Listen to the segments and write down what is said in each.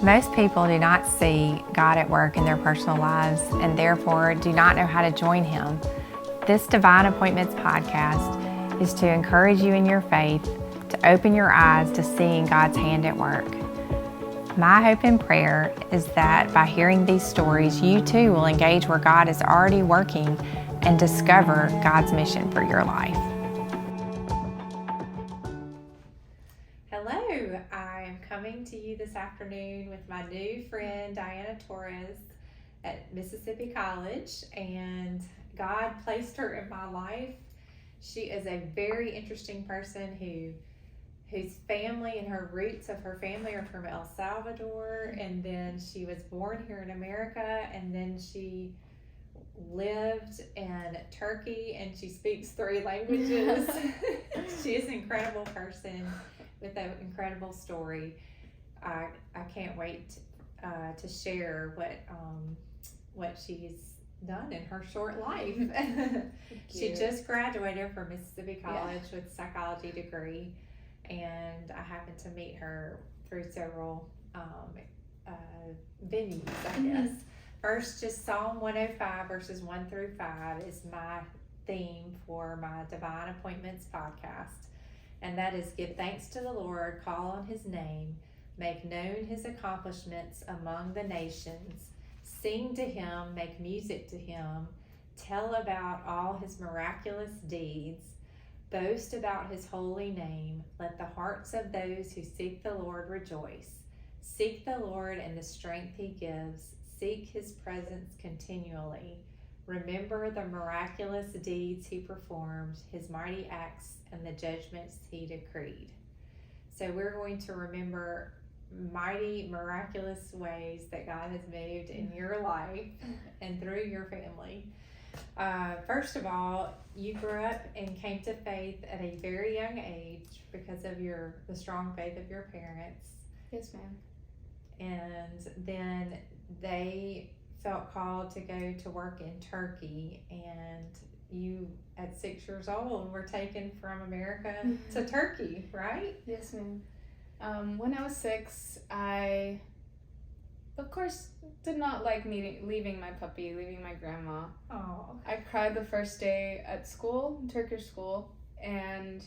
Most people do not see God at work in their personal lives and therefore do not know how to join Him. This Divine Appointments podcast is to encourage you in your faith, to open your eyes to seeing God's hand at work. My hope and prayer is that by hearing these stories, you too will engage where God is already working and discover God's mission for your life. Hello, I am coming to you this afternoon with my new friend Dianna Torres at Mississippi College, and God placed her in my life. She is a very interesting person whose family and her roots of her family are from El Salvador, and then she was born here in America, and then she lived in Turkey, and she speaks 3 languages. She is an incredible person with an incredible story. I can't wait to share what she's done in her short life. She just graduated from Mississippi College with a psychology degree, and I happened to meet her through several venues, I guess. First, just Psalm 105 verses 1 through 5 is my theme for my Divine Appointments podcast. And that is, give thanks to the Lord, call on His name, make known His accomplishments among the nations, sing to Him, make music to Him, tell about all His miraculous deeds, boast about His holy name, let the hearts of those who seek the Lord rejoice. Seek the Lord and the strength He gives, seek His presence continually. Remember the miraculous deeds He performed, His mighty acts, and the judgments He decreed. So we're going to remember mighty, miraculous ways that God has moved in your life and through your family. First of all, you grew up and came to faith at a very young age because of the strong faith of your parents. Yes, ma'am. And then they felt called to go to work in Turkey, and you at 6 years old were taken from America to Turkey, right? Yes, ma'am. When I was 6, I, of course, did not like leaving my puppy, leaving my grandma. Oh. I cried the first day at school, Turkish school, and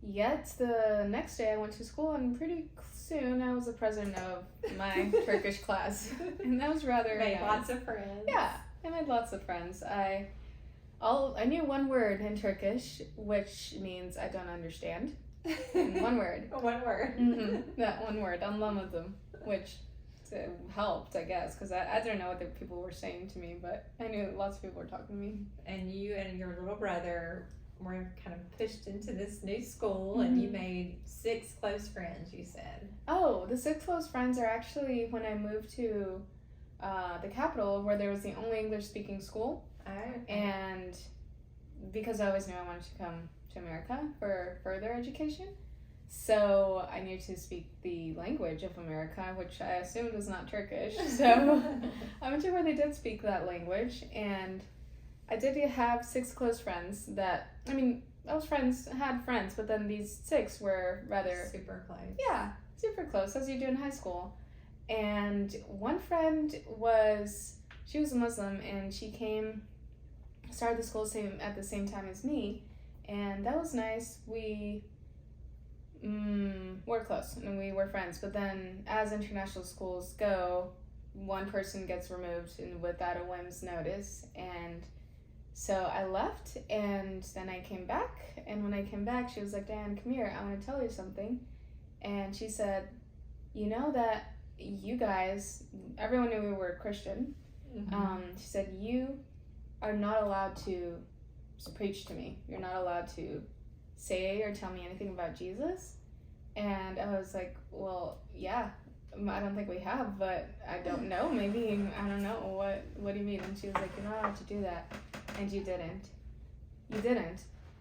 yet the next day I went to school, and pretty soon I was the president of my Turkish class, and that was rather made nice. Lots of friends. Yeah, I made lots of friends. I knew one word in Turkish, which means I don't understand. One word. One word. Mm-hmm. That one word, anlamadım, which helped, I guess, because I didn't know what the people were saying to me, but I knew lots of people were talking to me. And you and your little brother were kind of pushed into this new school, and you made 6 close friends, you said. Oh, the 6 close friends are actually when I moved to the capital, where there was the only English-speaking school. Oh, okay. And because I always knew I wanted to come to America for further education, so I needed to speak the language of America, which I assumed was not Turkish. So I went to where they did speak that language, and I did have 6 close friends that, I had friends, but then these 6 were rather... super close. Yeah, super close, as you do in high school. And one friend she was a Muslim, and she started the school at the same time as me, and that was nice. We were close, and we were friends, but then as international schools go, one person gets removed and without a whim's notice, and so I left, and then I came back, and when I came back, she was like, "Diane, come here, I want to tell you something." And she said, "You know that you guys," everyone knew we were Christian, she said, "You are not allowed to preach to me. You're not allowed to say or tell me anything about Jesus." And I was like, "Well, yeah, I don't think we have, but I don't know, maybe, I don't know, what do you mean?" And she was like, "You're not allowed to do that." And you didn't.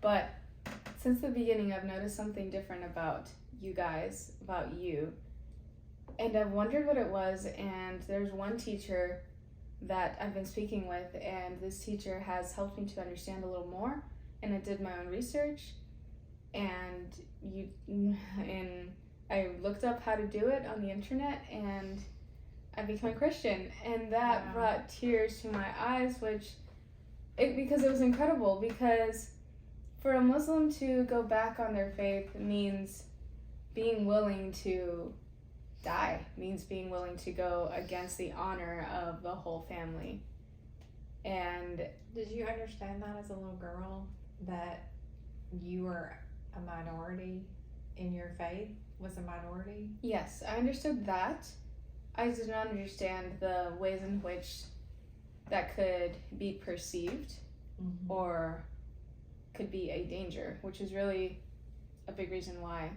But since the beginning, I've noticed something different about you guys, about you. And I've wondered what it was, and there's one teacher that I've been speaking with, and this teacher has helped me to understand a little more, and I did my own research, and in I looked up how to do it on the internet, and I became a Christian, and that Wow. brought tears to my eyes, because it was incredible, because for a Muslim to go back on their faith means being willing to die, means being willing to go against the honor of the whole family. And Did you understand that as a little girl, that you were a minority in your faith, was a minority? yes, I understood that. I did not understand the ways in which that could be perceived or could be a danger, which is really a big reason why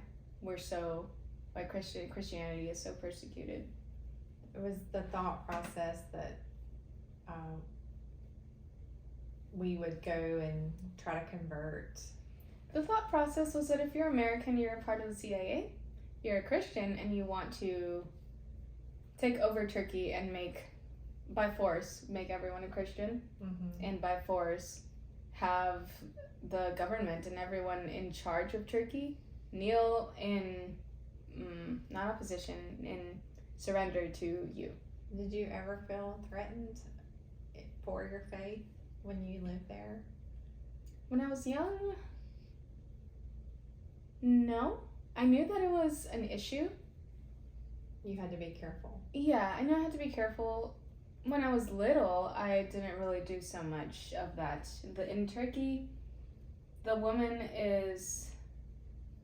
Christianity is so persecuted. It was the thought process that we would go and try to convert. The thought process was that if you're American, you're a part of the CIA, you're a Christian, and you want to take over Turkey and by force, make everyone a Christian, and by force have the government and everyone in charge of Turkey kneel in, not opposition, in surrender to you. Did you ever feel threatened for your faith when you lived there? When I was young, no. I knew that it was an issue. You had to be careful. Yeah, I know I had to be careful. When I was little, I didn't really do so much of that. In Turkey, the woman is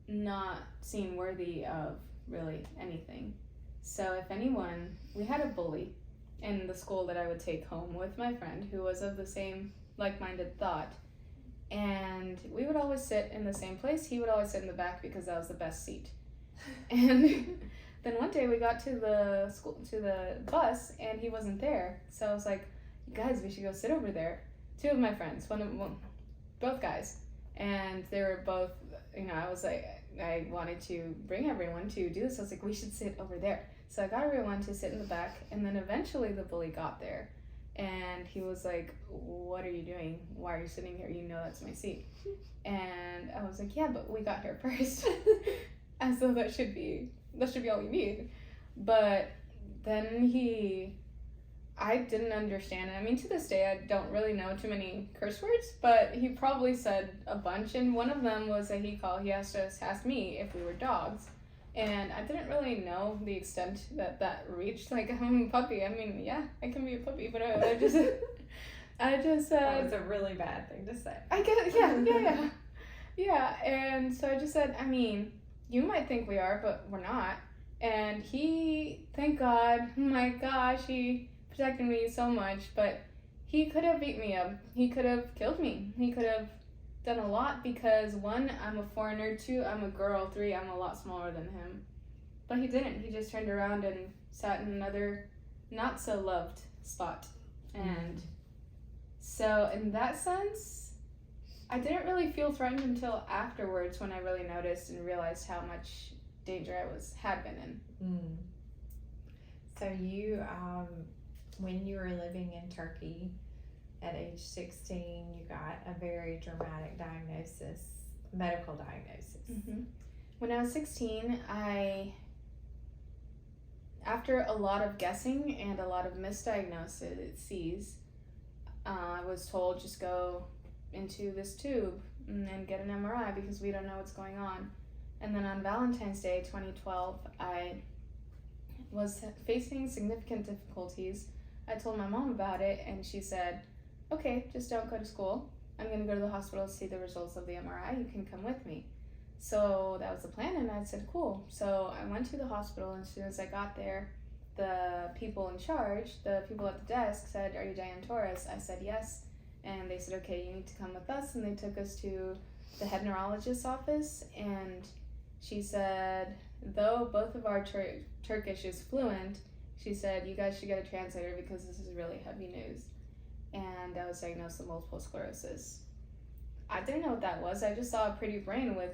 not seen worthy of really anything. So if anyone, we had a bully in the school that I would take home with my friend who was of the same like-minded thought. And we would always sit in the same place. He would always sit in the back because that was the best seat. And then one day we got to the bus, and he wasn't there. So I was like, "You guys, we should go sit over there." Two of my friends, both guys, and they were both. I was like, I wanted to bring everyone to do this. I was like, we should sit over there. So I got everyone to sit in the back, and then eventually the bully got there, and he was like, "What are you doing? Why are you sitting here? You know that's my seat." And I was like, "Yeah, but we got here first." And so that should be all you need. But then I didn't understand it. I mean, to this day, I don't really know too many curse words, but he probably said a bunch, and one of them was that he asked me if we were dogs. And I didn't really know the extent that reached. Like, I'm a puppy. I mean, yeah, I can be a puppy, but I just That was a really bad thing to say. I guess, yeah. Yeah, and so I just said, I mean, you might think we are, but we're not. And he, thank God, my gosh, he protected me so much, but he could have beat me up. He could have killed me. He could have done a lot because 1, I'm a foreigner, 2, I'm a girl, 3, I'm a lot smaller than him. But he didn't. He just turned around and sat in another not so loved spot. And so in that sense, I didn't really feel threatened until afterwards when I really noticed and realized how much danger I had been in. So you, when you were living in Turkey at age 16, you got a very dramatic medical diagnosis. When I was 16, after a lot of guessing and a lot of misdiagnoses, I was told just go into this tube and get an MRI because we don't know what's going on. And then on Valentine's Day 2012, I was facing significant difficulties. I told my mom about it, and she said, "Okay, just don't go to school. I'm going to go to the hospital to see the results of the MRI. You can come with me." So that was the plan, and I said, cool. So I went to the hospital, and as soon as I got there, the people in charge, the people at the desk said, "Are you Dianna Torres?" I said, "Yes." And they said, "Okay, you need to come with us." And they took us to the head neurologist's office, and she said, though both of our Turkish is fluent, she said, "You guys should get a translator because this is really heavy news." And I was diagnosed with multiple sclerosis. I didn't know what that was. I just saw a pretty brain with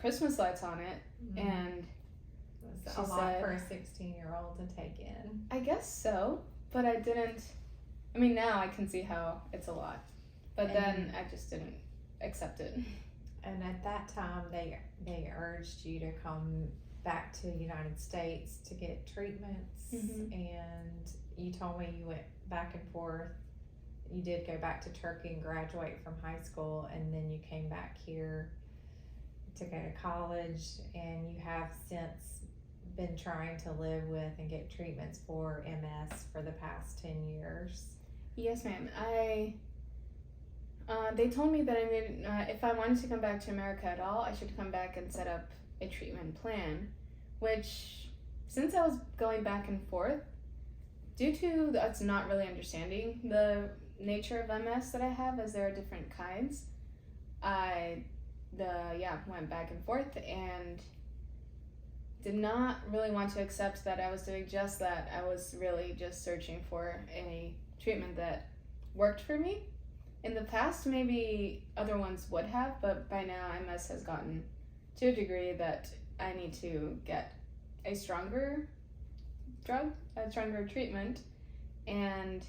Christmas lights on it, and it's a lot for a 16-year-old to take in. I guess so, but I didn't. I mean, now I can see how it's a lot, but then I just didn't accept it. And at that time, they urged you to come back to the United States to get treatments, and you told me you went back and forth. You did go back to Turkey and graduate from high school, and then you came back here to go to college, and you have since been trying to live with and get treatments for MS for the past 10 years. Yes, ma'am. They told me that I needed, if I wanted to come back to America at all, I should come back and set up a treatment plan, which, since I was going back and forth, due to us not really understanding the nature of MS that I have, as there are different kinds, I went back and forth and did not really want to accept that I was doing just that. I was really just searching for a treatment that worked for me. In the past, maybe other ones would have, but by now MS has gotten to a degree that I need to get a stronger drug, a stronger treatment, and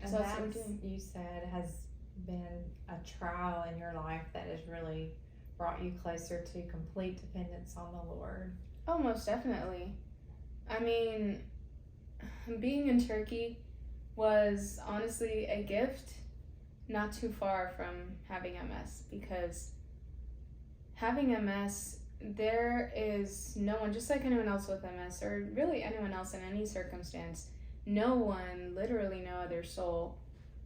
so that's what we're doing. You said, has been a trial in your life that has really brought you closer to complete dependence on the Lord. Oh, most definitely. I mean, being in Turkey was honestly a gift, not too far from having MS, because having MS, there is no one, just like anyone else with MS, or really anyone else in any circumstance, no one, literally no other soul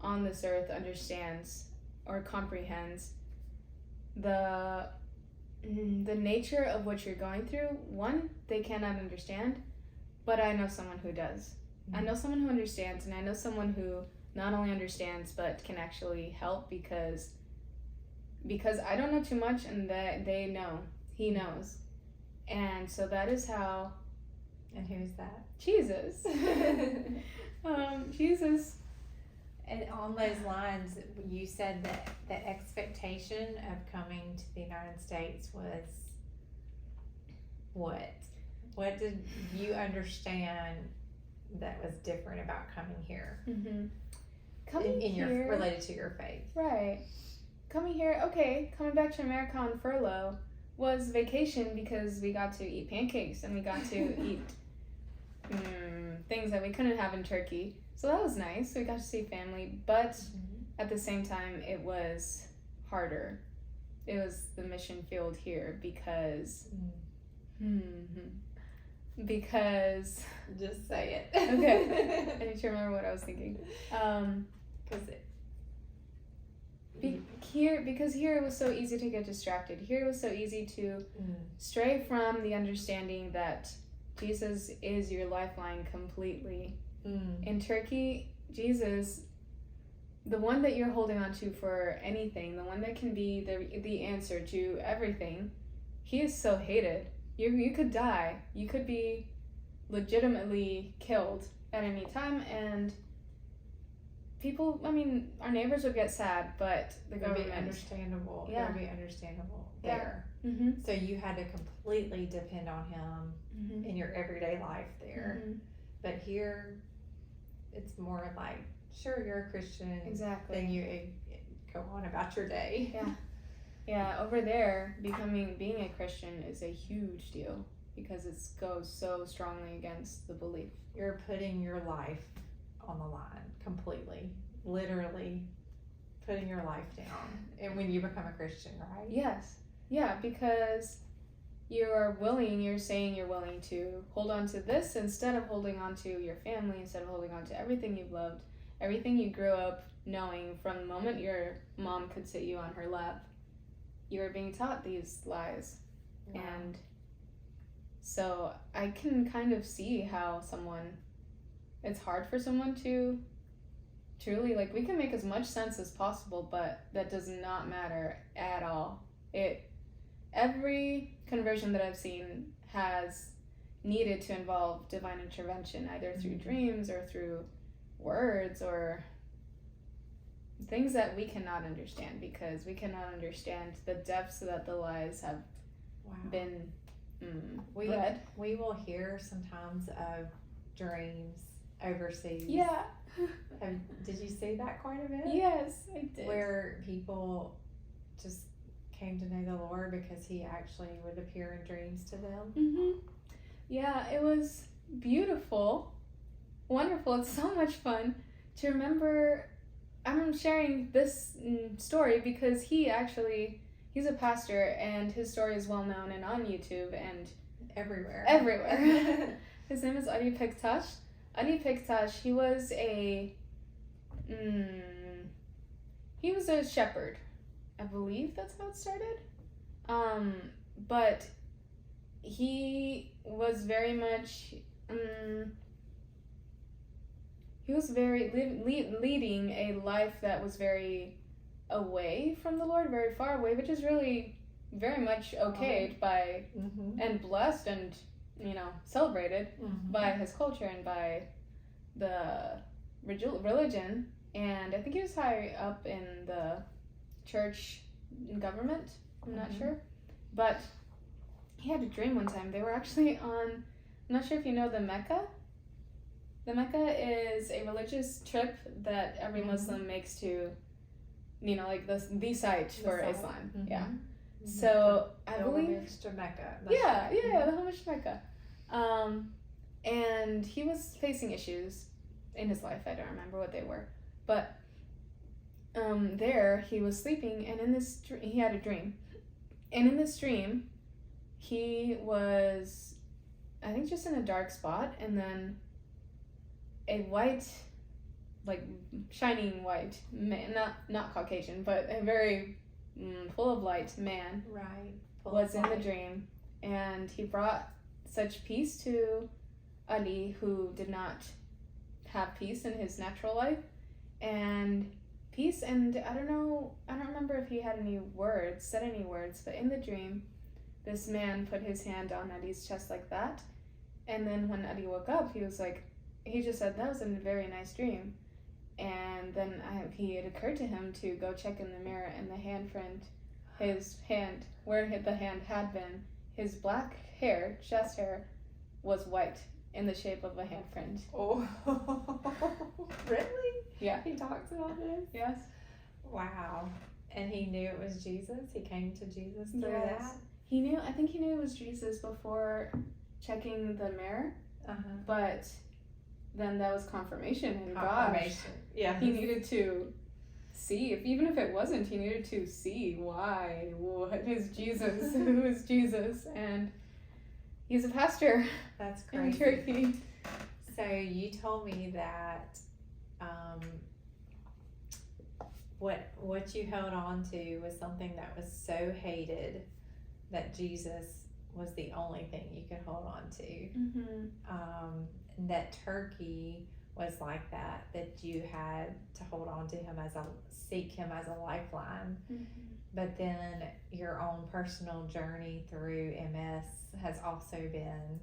on this earth understands or comprehends the nature of what you're going through. One, they cannot understand, but I know someone who does. I know someone who understands, and I know someone who not only understands but can actually help, because I don't know too much, and that they know. He knows. And so that is how. And who's that? Jesus. Jesus. And on those lines, you said that the expectation of coming to the United States was what? What did you understand that was different about coming here? Coming here, related to your faith. Right. Coming here, okay, coming back to America on furlough was vacation, because we got to eat pancakes and we got to eat things that we couldn't have in Turkey. So that was nice. We got to see family, but at the same time, it was harder. It was the mission field here, because Just say it. Okay. I need to remember what I was thinking. Because here it was so easy to get distracted. Here it was so easy to stray from the understanding that Jesus is your lifeline completely. In Turkey, Jesus, the one that you're holding on to for anything, the one that can be the answer to everything, he is so hated. You could die. You could be legitimately killed at any time, and people, I mean, our neighbors would get sad, but the government... It would be understandable. Yeah. It would be understandable Yeah. there. So you had to completely depend on him in your everyday life there. But here, it's more like, sure, you're a Christian. Exactly. Then you go on about your day. Yeah, over there, being a Christian is a huge deal, because it goes so strongly against the belief. You're putting your life on the line completely, literally putting your life down. And when you become a Christian, right? Yes. Yeah, because you're saying you're willing to hold on to this instead of holding on to your family, instead of holding on to everything you've loved, everything you grew up knowing from the moment your mom could sit you on her lap. You were being taught these lies. Wow. And so I can kind of see how it's hard for someone to truly, like, we can make as much sense as possible, but that does not matter at all. Every conversion that I've seen has needed to involve divine intervention, either through dreams or through words or things that we cannot understand, because we cannot understand the depths that the lies have been read. We will hear sometimes of dreams overseas. Yeah. Did you see that quite a bit? Yes, I did. Where people just came to know the Lord because he actually would appear in dreams to them. Mm-hmm. Yeah, it was beautiful, wonderful. It's so much fun to remember. I'm sharing this story because he's a pastor, and his story is well known and on YouTube and everywhere. His name is Adi Piktash. Adi Piktash, he was a shepherd. I believe that's how it started. But he was very much leading a life that was very away from the Lord, very far away, which is really very much okayed by and blessed and celebrated by his culture and by the religion. And I think he was high up in the church and government. I'm not sure, but he had a dream one time. They were actually on, I'm not sure if you know the Mecca. The Mecca is a religious trip that every Muslim makes to, like the site for Islam. Yeah. So I believe homage to Mecca. The homage to Mecca. And he was facing issues in his life. I don't remember what they were, but there he was sleeping, and he had a dream, and in this dream, he was, I think, just in a dark spot, and then a white, like shining white man, not Caucasian, but a very full of light man, was in the dream, and he brought such peace to Ali, who did not have peace in his natural life, and I don't remember if he had said any words, but in the dream, this man put his hand on Ali's chest like that, and then when Ali woke up, he just said, "That was a very nice dream." And then it occurred to him to go check in the mirror, and his hand, where the hand had been, his black hair, chest hair, was white in the shape of a handprint. Oh, really? Yeah. He talks about this? Yes. Wow. And he knew it was Jesus? He came to Jesus through that? I think he knew it was Jesus before checking the mirror, but then that was confirmation, and gosh, he needed to see, even if it wasn't, he needed to see what is Jesus, who is Jesus, and he's a pastor. That's crazy. In Turkey. So you told me that what you held on to was something that was so hated that Jesus was the only thing you could hold on to. And that Turkey was like that you had to hold on to him seek him as a lifeline. But then your own personal journey through MS has also been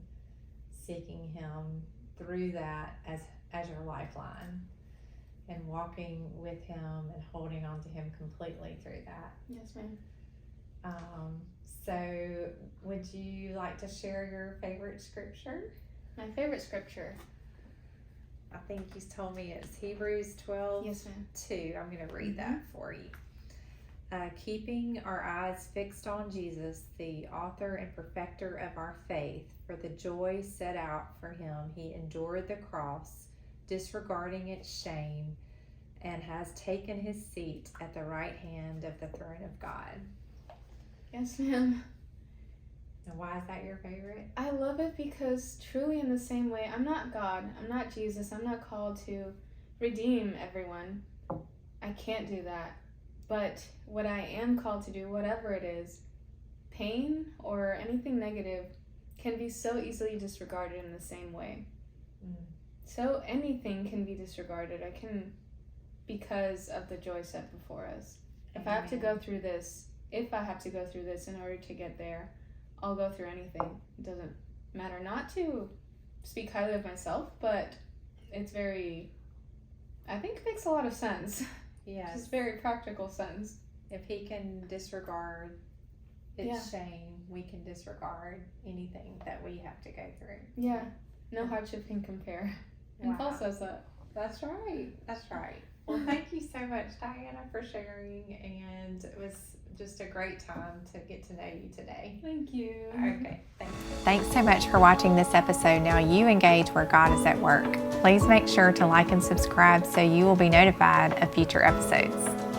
seeking him through that as your lifeline, and walking with him and holding on to him completely through that. Yes, ma'am. So would you like to share your favorite scripture? My favorite scripture, I think you told me it's Hebrews 12. Yes, ma'am. 2. I'm going to read that for you. Keeping our eyes fixed on Jesus, the author and perfecter of our faith, for the joy set out for him, he endured the cross, disregarding its shame, and has taken his seat at the right hand of the throne of God. Yes, ma'am. And why is that your favorite? I love it because truly in the same way, I'm not God, I'm not Jesus, I'm not called to redeem everyone. I can't do that. But what I am called to do, whatever it is, pain or anything negative can be so easily disregarded in the same way. So anything can be disregarded. Because of the joy set before us. If I have to go through this in order to get there, I'll go through anything. It doesn't matter. Not to speak highly of myself, but it's I think it makes a lot of sense. Yes. Just very practical sense. If he can disregard its shame, we can disregard anything that we have to go through. Yeah. No hardship can compare. And Paul says that. That's right. Well, thank you so much, Dianna, for sharing, and it was just a great time to get to know you today. Thank you. Okay, thanks so much for watching this episode. Now you engage where God is at work. Please make sure to like and subscribe so you will be notified of future episodes.